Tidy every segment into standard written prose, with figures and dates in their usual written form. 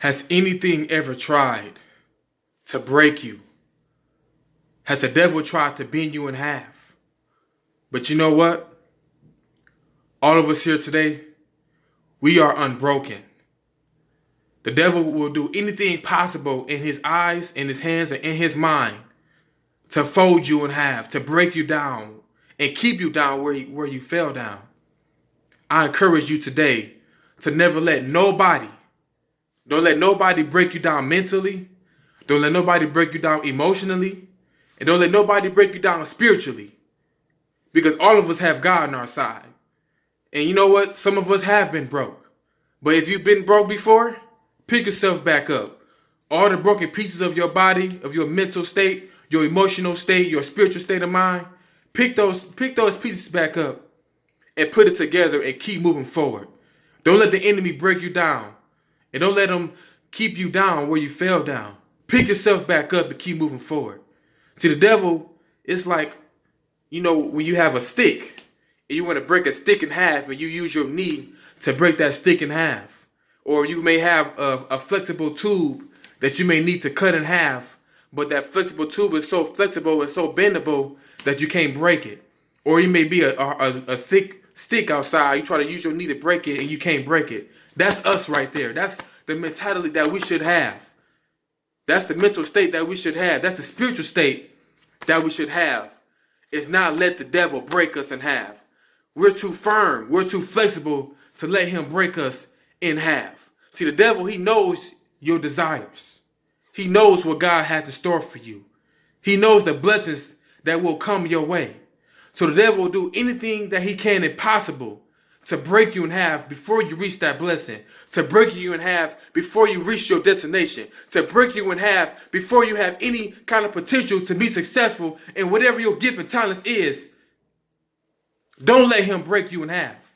Has anything ever tried to break you? Has the devil tried to bend you in half? But you know what? All of us here today, we are unbroken. The devil will do anything possible in his eyes, in his hands, and in his mind to fold you in half, to break you down, and keep you down where you fell down. I encourage you today to never let nobody, don't let nobody break you down mentally. Don't let nobody break you down emotionally. And don't let nobody break you down spiritually. Because all of us have God on our side. And you know what? Some of us have been broke. But if you've been broke before, pick yourself back up. All the broken pieces of your body, of your mental state, your emotional state, your spiritual state of mind, pick those pieces back up and put it together and keep moving forward. Don't let the enemy break you down. And don't let him keep you down where you fell down. Pick yourself back up and keep moving forward. See, the devil, it's like, when you have a stick and you want to break a stick in half and you use your knee to break that stick in half. Or you may have a flexible tube that you may need to cut in half, but that flexible tube is so flexible and so bendable that you can't break it. Or you may be a thick stick outside. You try to use your knee to break it and you can't break it. That's us right there. That's the mentality that we should have. That's the mental state that we should have. That's the spiritual state that we should have. Is not let the devil break us in half. We're too firm. We're too flexible to let him break us in half. See, the devil, he knows your desires. He knows what God has in store for you. He knows the blessings that will come your way. So the devil will do anything that he can impossible to break you in half before you reach that blessing, to break you in half before you reach your destination, to break you in half before you have any kind of potential to be successful in whatever your gift and talents is. Don't let him break you in half.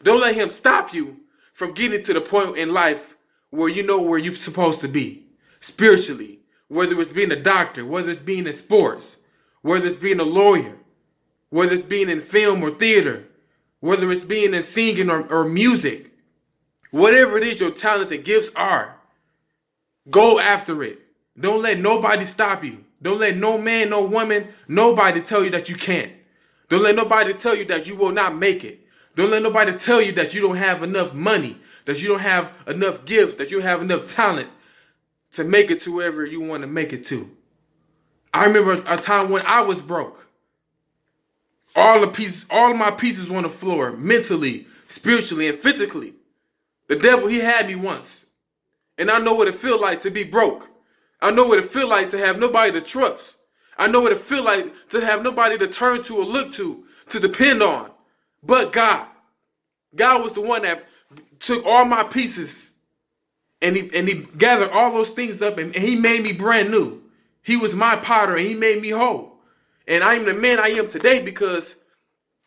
Don't let him stop you from getting to the point in life where you know where you're supposed to be spiritually, whether it's being a doctor, whether it's being in sports, whether it's being a lawyer, whether it's being in film or theater, whether it's being in singing or music, whatever it is your talents and gifts are, go after it. Don't let nobody stop you. Don't let no man, no woman, nobody tell you that you can't. Don't let nobody tell you that you will not make it. Don't let nobody tell you that you don't have enough money, that you don't have enough gifts, that you don't have enough talent to make it to wherever you want to make it to. I remember a time when I was broke. All of my pieces were on the floor, mentally, spiritually, and physically. The devil, he had me once. And I know what it feels like to be broke. I know what it feels like to have nobody to trust. I know what it feels like to have nobody to turn to or look to depend on. But God. God was the one that took all my pieces and he gathered all those things up and he made me brand new. He was my potter and he made me whole. And I am the man I am today because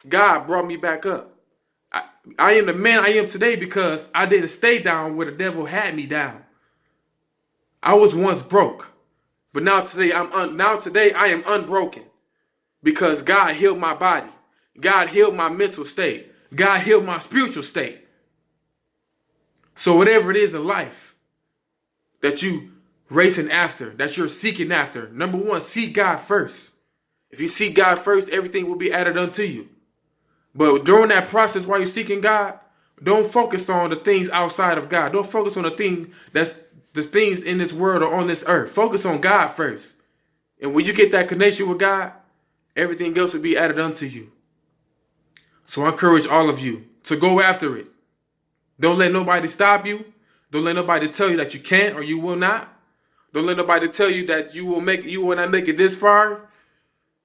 God brought me back up. I am the man I am today because I didn't stay down where the devil had me down. I was once broke, but now today I am unbroken because God healed my body. God healed my mental state. God healed my spiritual state. So whatever it is in life that you racing after, that you're seeking after, number one, seek God first. If you seek God first, everything will be added unto you. But during that process, while you're seeking God, don't focus on the things outside of God. Don't focus on the things in this world or on this earth. Focus on God first. And when you get that connection with God, everything else will be added unto you. So I encourage all of you to go after it. Don't let nobody stop you. Don't let nobody tell you that you can't or you will not. Don't let nobody tell you that you will not make it this far.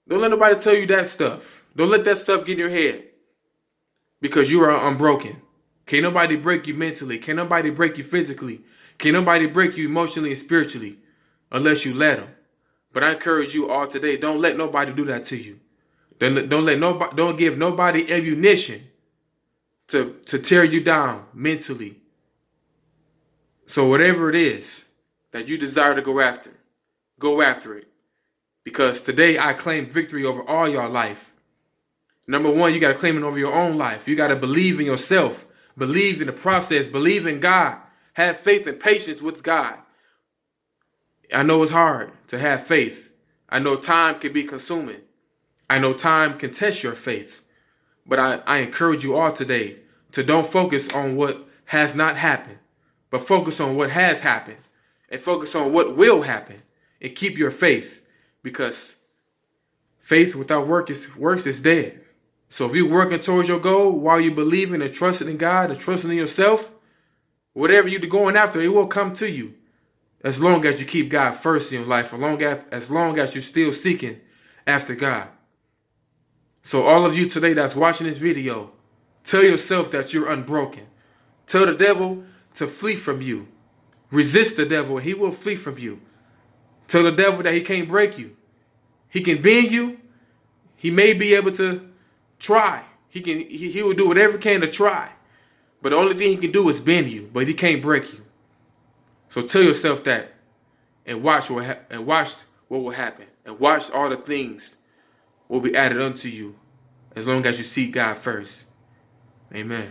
Don't let nobody tell you that stuff. Don't let that stuff get in your head. Because you are unbroken. Can't nobody break you mentally. Can't nobody break you physically. Can't nobody break you emotionally and spiritually unless you let them. But I encourage you all today, don't let nobody do that to you. Don't give nobody ammunition to tear you down mentally. So whatever it is that you desire to go after it. Because today I claim victory over all your life. Number one, you got to claim it over your own life. You got to believe in yourself. Believe in the process. Believe in God. Have faith and patience with God. I know it's hard to have faith. I know time can be consuming. I know time can test your faith. But I encourage you all today to don't focus on what has not happened, but focus on what has happened and focus on what will happen and keep your faith, because faith without works is dead. So if you're working towards your goal while you believing and trusting in God and trusting in yourself, whatever you're going after, it will come to you. As long as you keep God first in your life, as long as you're still seeking after God. So all of you today that's watching this video, tell yourself that you're unbroken. Tell the devil to flee from you. Resist the devil and he will flee from you. Tell the devil that he can't break you. He can bend you. He may be able to try. He will do whatever he can to try. But the only thing he can do is bend you, but he can't break you. So tell yourself that and watch what will happen. And watch all the things will be added unto you as long as you seek God first. Amen.